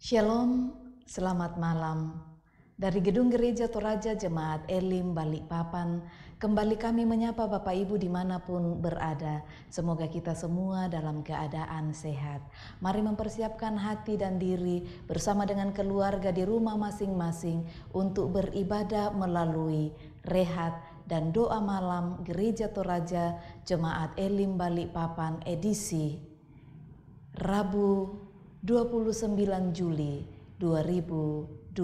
Shalom, selamat malam. Dari Gedung Gereja Toraja Jemaat Elim Balikpapan, kembali kami menyapa Bapak Ibu dimanapun berada. Semoga kita semua dalam keadaan sehat. Mari mempersiapkan hati dan diri bersama dengan keluarga di rumah masing-masing untuk beribadah melalui rehat dan doa malam Gereja Toraja Jemaat Elim Balikpapan edisi Rabu 29 Juli 2020.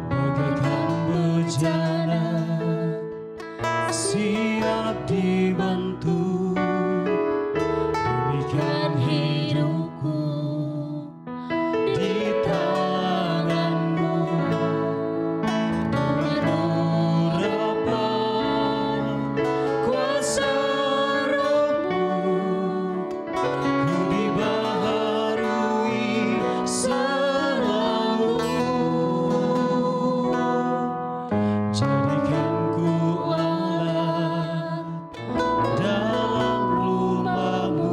Bagaikan bejana siap dibentuk, demikian hidupku di tanganmu. Dengan urapan kuasa Roh-Mu, ku dibaharui selalu. Jadikan ku alat dalam rumah-Mu.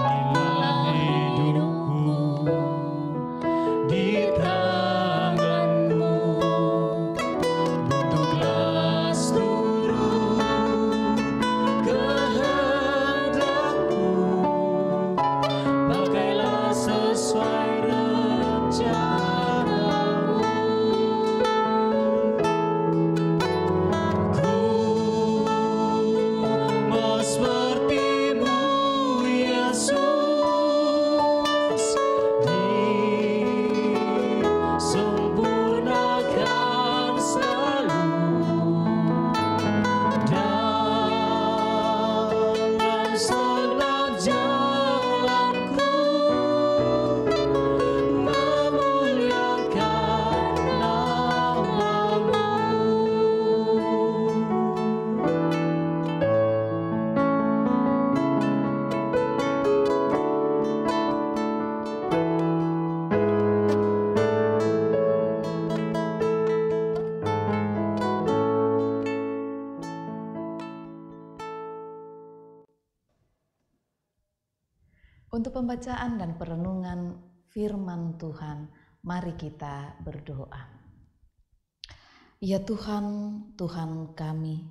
Inilah hidupku di tangan-Mu. Bentuklah seluruh kehendak-Mu. Pakailah sesuai rencana-Mu. Ku mau seperti-Mu, Yesus, disempurnakan selalu dalam segenap jalanku, memuliakan nama-Mu. Untuk pembacaan dan perenungan firman Tuhan, mari kita berdoa. Ya Tuhan, Tuhan kami,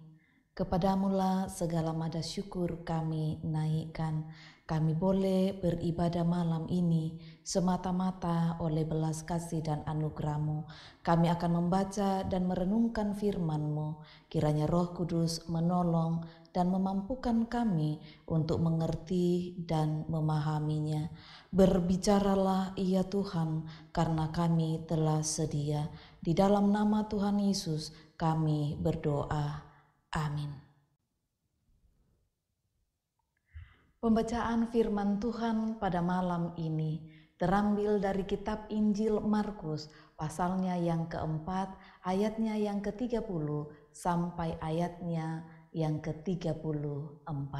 kepadamu-lah segala mada syukur kami naikkan. Kami boleh beribadah malam ini semata-mata oleh belas kasih dan anugerah-Mu. Kami akan membaca dan merenungkan firman-Mu. Kiranya Roh Kudus menolong dan memampukan kami untuk mengerti dan memahaminya. Berbicaralah ya Tuhan, karena kami telah sedia. Di dalam nama Tuhan Yesus kami berdoa. Amin. Pembacaan firman Tuhan pada malam ini terambil dari kitab Injil Markus, pasalnya yang keempat, ayatnya yang ke-30 sampai ayatnya yang ke-34.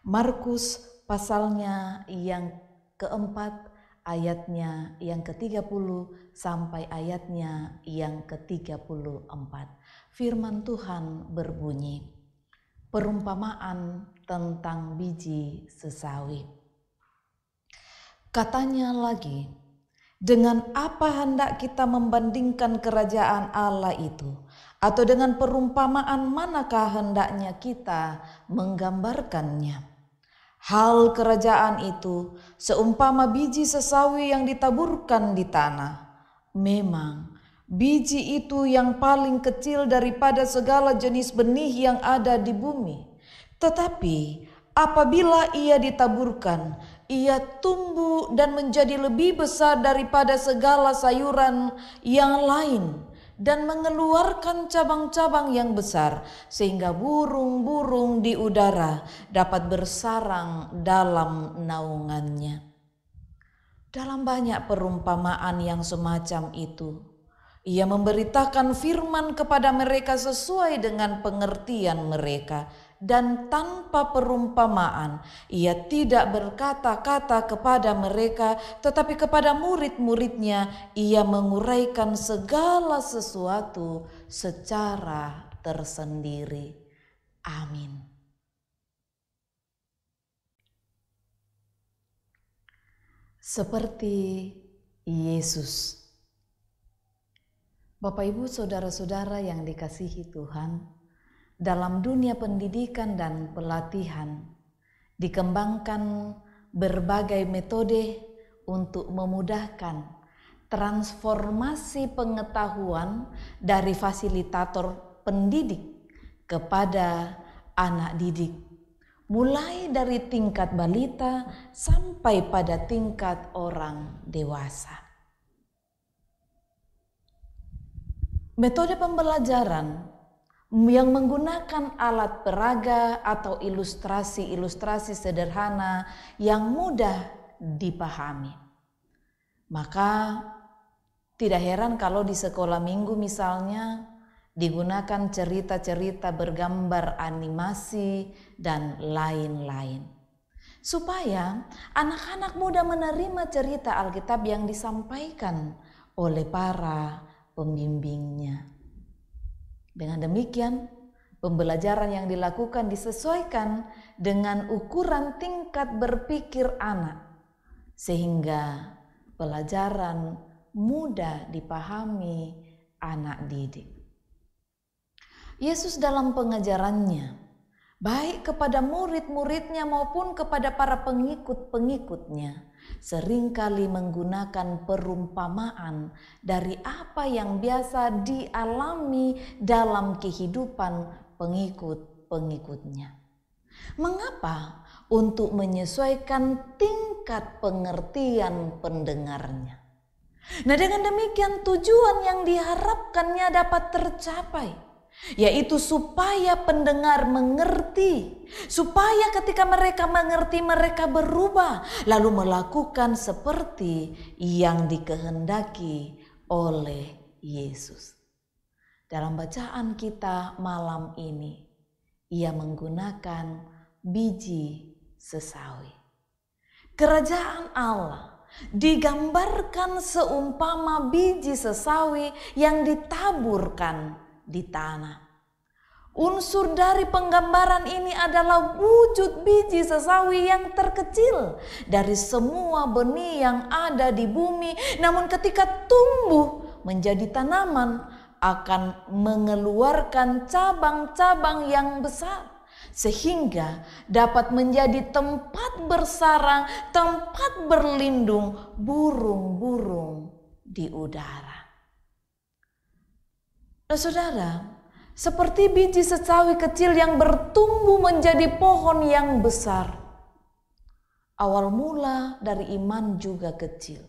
Markus pasalnya yang keempat, ayatnya yang ke-30 sampai ayatnya yang ke-34. Firman Tuhan berbunyi, perumpamaan tentang biji sesawi. Katanya lagi, dengan apa hendak kita membandingkan kerajaan Allah itu? Atau dengan perumpamaan manakah hendaknya kita menggambarkannya? Hal kerajaan itu seumpama biji sesawi yang ditaburkan di tanah. Memang biji itu yang paling kecil daripada segala jenis benih yang ada di bumi. Tetapi apabila ia ditaburkan, ia tumbuh dan menjadi lebih besar daripada segala sayuran yang lain dan mengeluarkan cabang-cabang yang besar, sehingga burung-burung di udara dapat bersarang dalam naungannya. Dalam banyak perumpamaan yang semacam itu, ia memberitakan firman kepada mereka sesuai dengan pengertian mereka. dan tanpa perumpamaan. Ia tidak berkata-kata kepada mereka, tetapi kepada murid-muridnya ia menguraikan segala sesuatu secara tersendiri. Amin. Seperti Yesus. Bapak, Ibu, saudara-saudara yang dikasihi Tuhan, dalam dunia pendidikan dan pelatihan dikembangkan berbagai metode untuk memudahkan transformasi pengetahuan dari fasilitator pendidik kepada anak didik, mulai dari tingkat balita sampai pada tingkat orang dewasa. Metode pembelajaran yang menggunakan alat peraga atau ilustrasi-ilustrasi sederhana yang mudah dipahami. Maka tidak heran kalau di sekolah minggu misalnya digunakan cerita-cerita bergambar animasi dan lain-lain. Supaya anak-anak mudah menerima cerita Alkitab yang disampaikan oleh para pembimbingnya. Dengan demikian, pembelajaran yang dilakukan disesuaikan dengan ukuran tingkat berpikir anak, sehingga pelajaran mudah dipahami anak didik. Yesus dalam pengajarannya, baik kepada murid-muridnya maupun kepada para pengikut-pengikutnya, seringkali menggunakan perumpamaan dari apa yang biasa dialami dalam kehidupan pengikut-pengikutnya. Mengapa? Untuk menyesuaikan tingkat pengertian pendengarnya. Nah, dengan demikian tujuan yang diharapkannya dapat tercapai, yaitu supaya pendengar mengerti, supaya ketika mereka mengerti mereka berubah lalu melakukan seperti yang dikehendaki oleh Yesus. Dalam bacaan kita malam ini, ia menggunakan biji sesawi. Kerajaan Allah digambarkan seumpama biji sesawi yang ditaburkan di tanah. Unsur dari penggambaran ini adalah wujud biji sesawi yang terkecil dari semua benih yang ada di bumi. Namun ketika tumbuh menjadi tanaman akan mengeluarkan cabang-cabang yang besar, sehingga dapat menjadi tempat bersarang, tempat berlindung burung-burung di udara. Nah, saudara, seperti biji sesawi kecil yang bertumbuh menjadi pohon yang besar. Awal mula dari iman juga kecil.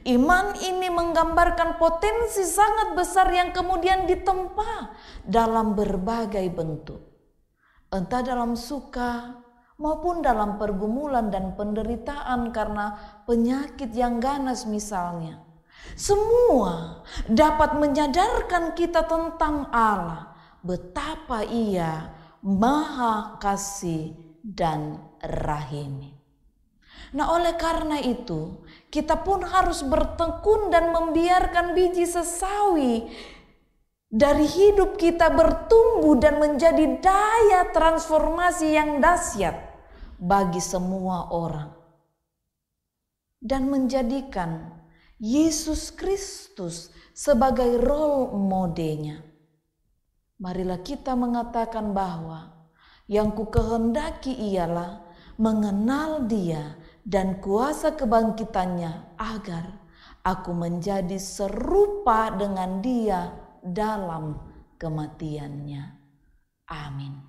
Iman ini menggambarkan potensi sangat besar yang kemudian ditempa dalam berbagai bentuk. Entah dalam suka maupun dalam pergumulan dan penderitaan karena penyakit yang ganas misalnya. Semua dapat menyadarkan kita tentang Allah, betapa Ia Maha Kasih dan Rahim. Nah, oleh karena itu, kita pun harus bertekun dan membiarkan biji sesawi dari hidup kita bertumbuh dan menjadi daya transformasi yang dahsyat bagi semua orang. Dan menjadikan Yesus Kristus sebagai role modelnya. Marilah kita mengatakan bahwa yang kukehendaki ialah mengenal Dia dan kuasa kebangkitannya agar aku menjadi serupa dengan Dia dalam kematiannya. Amin.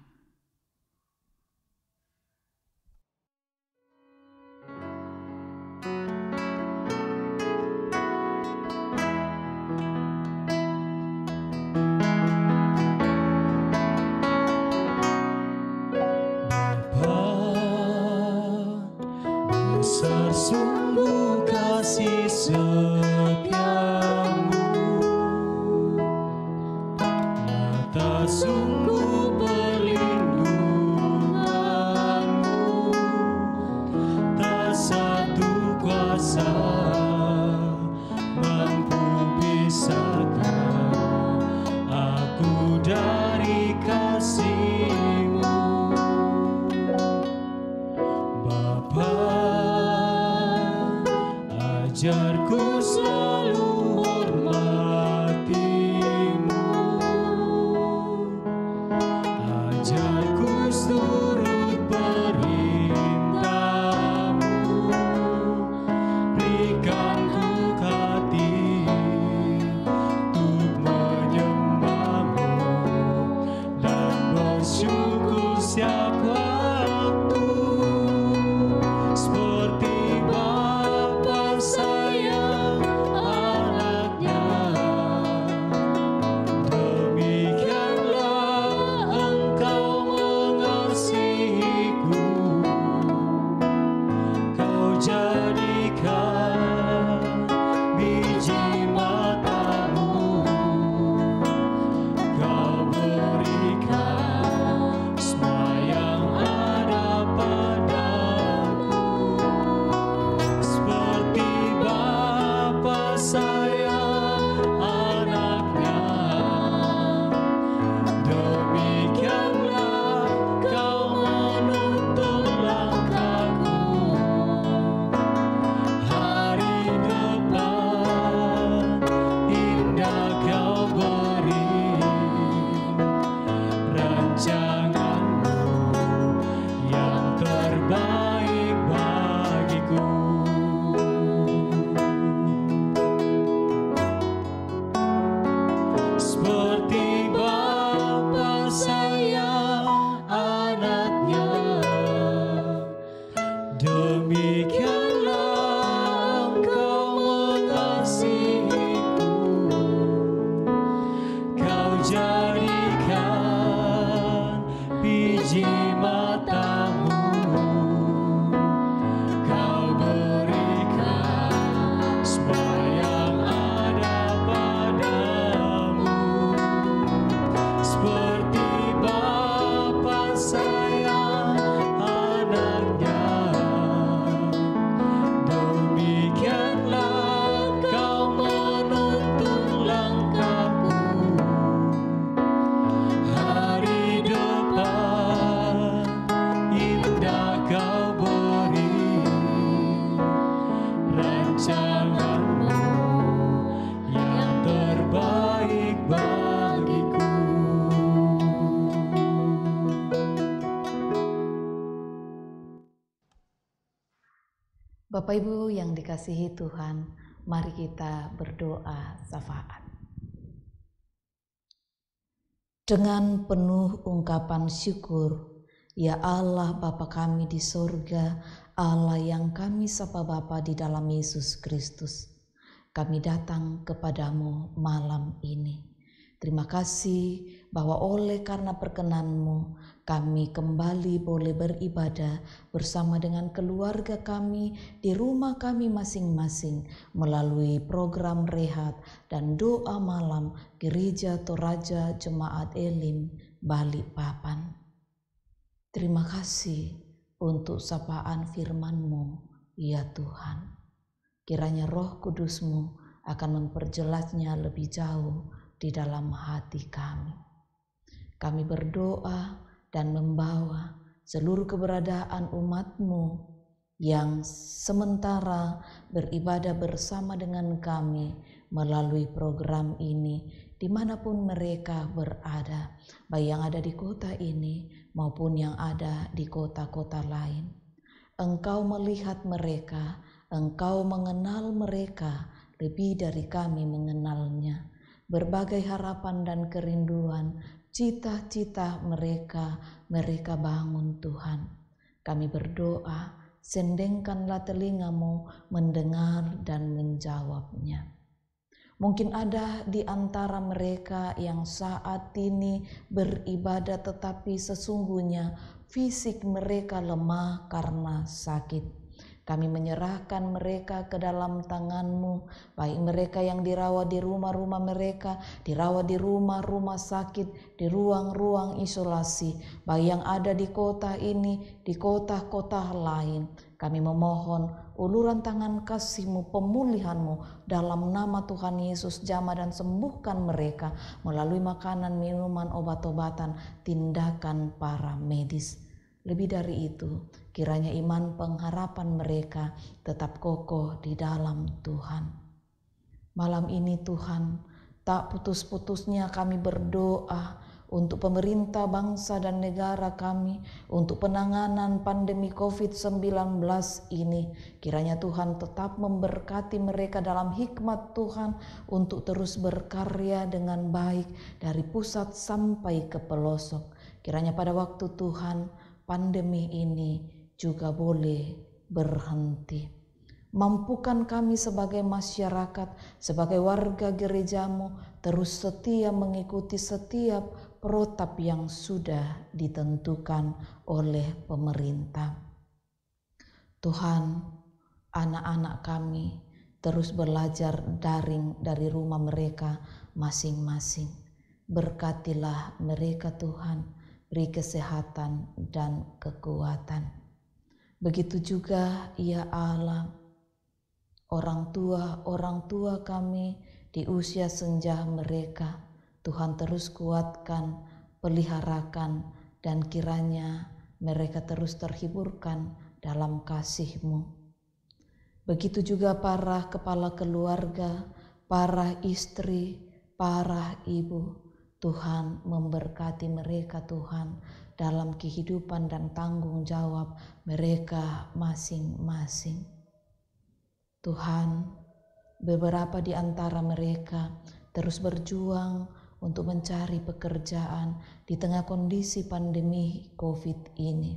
Sungguh kasih setiamu, nyata sungguh perlindunganmu, selalu hormatimu. Ajarku turut perintahmu, berikan ku hati untuk menyembahmu dan bersyukur setiap waktu. Seperti Bapa sayang anaknya, demikianlah Engkau mengasihiku. Kau jadikan biji matamu, Kau berikan semua yang ada padaku. Seperti Bapa sayang anaknya, demikianlah Kau menuntun langkahku. Hari depan indah Kau beri, rancanganmu yang terbaik bagiku. Seperti Bapa sayang anaknya, demikianlah Engkau mengasihiku. Kau jadikan biji matamu, Kau berikan semua yang ada padamu. Seperti Bapa sayang anaknya, demikianlah Kau menuntun langkahku. Hari depan indah Kau beri, rancanganmu yang terbaik bagiku. Bapak Ibu yang dikasihi Tuhan, mari kita berdoa syafaat. Dengan penuh ungkapan syukur, ya Allah Bapa kami di sorga, Allah yang kami sapa Bapa di dalam Yesus Kristus, kami datang kepadamu malam ini. Terima kasih bahwa oleh karena perkenan-Mu kami kembali boleh beribadah bersama dengan keluarga kami di rumah kami masing-masing melalui program rehat dan doa malam Gereja Toraja Jemaat Elim Balikpapan. Terima kasih untuk sapaan firman-Mu, ya Tuhan. Kiranya Roh Kudus-Mu akan memperjelasnya lebih jauh di dalam hati kami. Kami berdoa dan membawa seluruh keberadaan umat-Mu yang sementara beribadah bersama dengan kami melalui program ini, dimanapun mereka berada, baik yang ada di kota ini maupun yang ada di kota-kota lain. Engkau melihat mereka, Engkau mengenal mereka lebih dari kami mengenalnya. Berbagai harapan dan kerinduan, cita-cita mereka bangun Tuhan. Kami berdoa, sendengkanlah telinga-Mu mendengar dan menjawabnya. Mungkin ada di antara mereka yang saat ini beribadah tetapi sesungguhnya fisik mereka lemah karena sakit. Kami menyerahkan mereka ke dalam tangan-Mu, baik mereka yang dirawat di rumah-rumah mereka, dirawat di rumah-rumah sakit, di ruang-ruang isolasi, baik yang ada di kota ini, di kota-kota lain. Kami memohon uluran tangan kasih-Mu, pemulihan-Mu dalam nama Tuhan Yesus, jamah dan sembuhkan mereka melalui makanan, minuman, obat-obatan, tindakan para medis. Lebih dari itu, kiranya iman pengharapan mereka tetap kokoh di dalam Tuhan. Malam ini Tuhan, tak putus-putusnya kami berdoa untuk pemerintah bangsa dan negara kami, untuk penanganan pandemi COVID-19 ini. Kiranya Tuhan tetap memberkati mereka dalam hikmat Tuhan untuk terus berkarya dengan baik dari pusat sampai ke pelosok. Kiranya pada waktu Tuhan pandemi ini juga boleh berhenti. Mampukan kami sebagai masyarakat, sebagai warga gerejamu, terus setia mengikuti setiap protap yang sudah ditentukan oleh pemerintah. Tuhan, anak-anak kami terus belajar daring dari rumah mereka masing-masing. Berkatilah mereka Tuhan, beri kesehatan dan kekuatan. Begitu juga ya Allah, orang tua kami di usia senja mereka, Tuhan terus kuatkan, peliharakan, dan kiranya mereka terus terhiburkan dalam kasih-Mu. Begitu juga para kepala keluarga, para istri, para ibu, Tuhan memberkati mereka Tuhan dalam kehidupan dan tanggung jawab mereka masing-masing. Tuhan, beberapa di antara mereka terus berjuang untuk mencari pekerjaan di tengah kondisi pandemi COVID ini.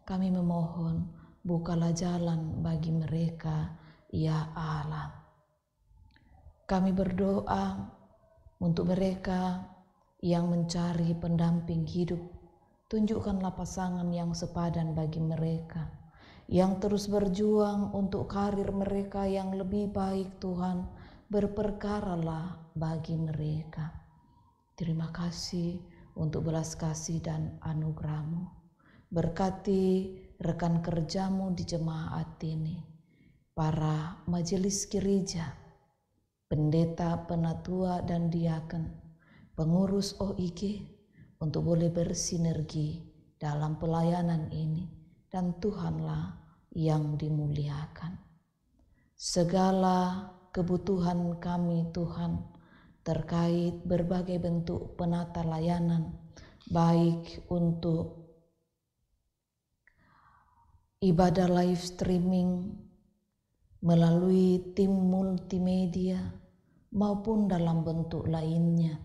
Kami memohon, bukalah jalan bagi mereka, ya Allah. Kami berdoa untuk mereka yang mencari pendamping hidup. Tunjukkanlah pasangan yang sepadan bagi mereka, yang terus berjuang untuk karir mereka yang lebih baik. Tuhan, berperkaralah bagi mereka. Terima kasih untuk belas kasih dan anugerah-Mu. Berkati rekan kerja-Mu di jemaat ini, para majelis gereja, pendeta, penatua, dan diaken, pengurus OIG, untuk boleh bersinergi dalam pelayanan ini. Dan Tuhanlah yang dimuliakan. Segala kebutuhan kami Tuhan terkait berbagai bentuk penata layanan, baik untuk ibadah live streaming melalui tim multimedia maupun dalam bentuk lainnya,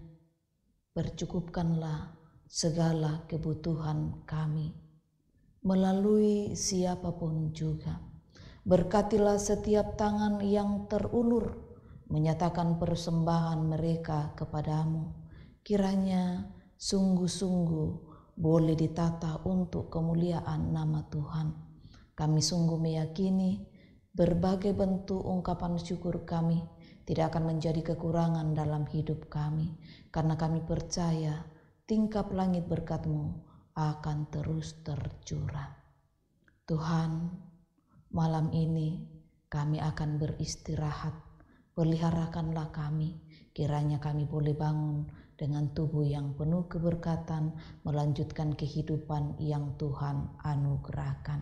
bercukupkanlah segala kebutuhan kami melalui siapapun juga. Berkatilah setiap tangan yang terulur menyatakan persembahan mereka kepadamu. Kiranya sungguh-sungguh boleh ditata untuk kemuliaan nama Tuhan. Kami sungguh meyakini berbagai bentuk ungkapan syukur kami tidak akan menjadi kekurangan dalam hidup kami, karena kami percaya tingkap langit berkat-Mu akan terus tercurah. Tuhan, malam ini kami akan beristirahat. Peliharakanlah kami, kiranya kami boleh bangun dengan tubuh yang penuh keberkatan, melanjutkan kehidupan yang Tuhan anugerahkan.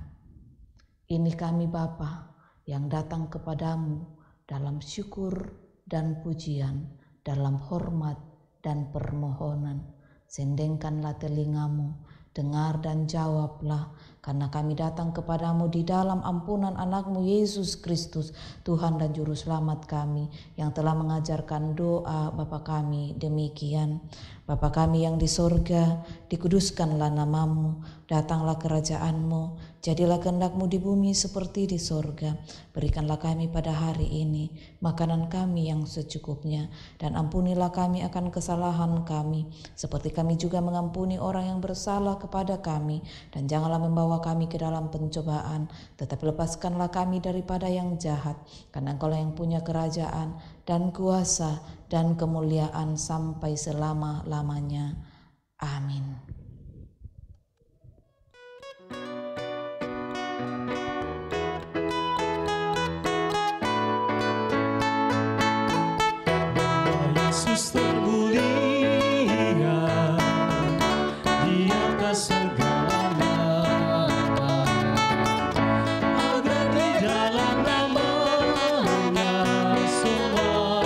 Ini kami Bapa yang datang kepadamu dalam syukur dan pujian, dalam hormat dan permohonan. Sendengkanlah telinga-Mu, dengar dan jawablah, karena kami datang kepadamu di dalam ampunan anak-Mu Yesus Kristus, Tuhan dan Juru Selamat kami, yang telah mengajarkan doa Bapa kami demikian. Bapa kami yang di sorga, dikuduskanlah nama-Mu, datanglah kerajaan-Mu, jadilah kehendak-Mu di bumi seperti di sorga. Berikanlah kami pada hari ini makanan kami yang secukupnya, dan ampunilah kami akan kesalahan kami, seperti kami juga mengampuni orang yang bersalah kepada kami. Dan janganlah membawa kami ke dalam pencobaan, tetapi lepaskanlah kami daripada yang jahat, karena Engkau-lah yang punya kerajaan dan kuasa dan kemuliaan sampai selama-lamanya. Amin. Yesus termulia di atas segala, agar di dalam nama-Nya semua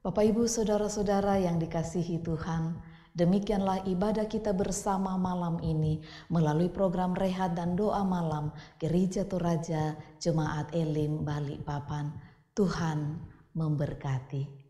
Bapak Ibu saudara-saudara yang dikasihi Tuhan, demikianlah ibadah kita bersama malam ini melalui program Rehat dan Doa Malam Gereja Toraja Jemaat Elim Balikpapan. Tuhan memberkati.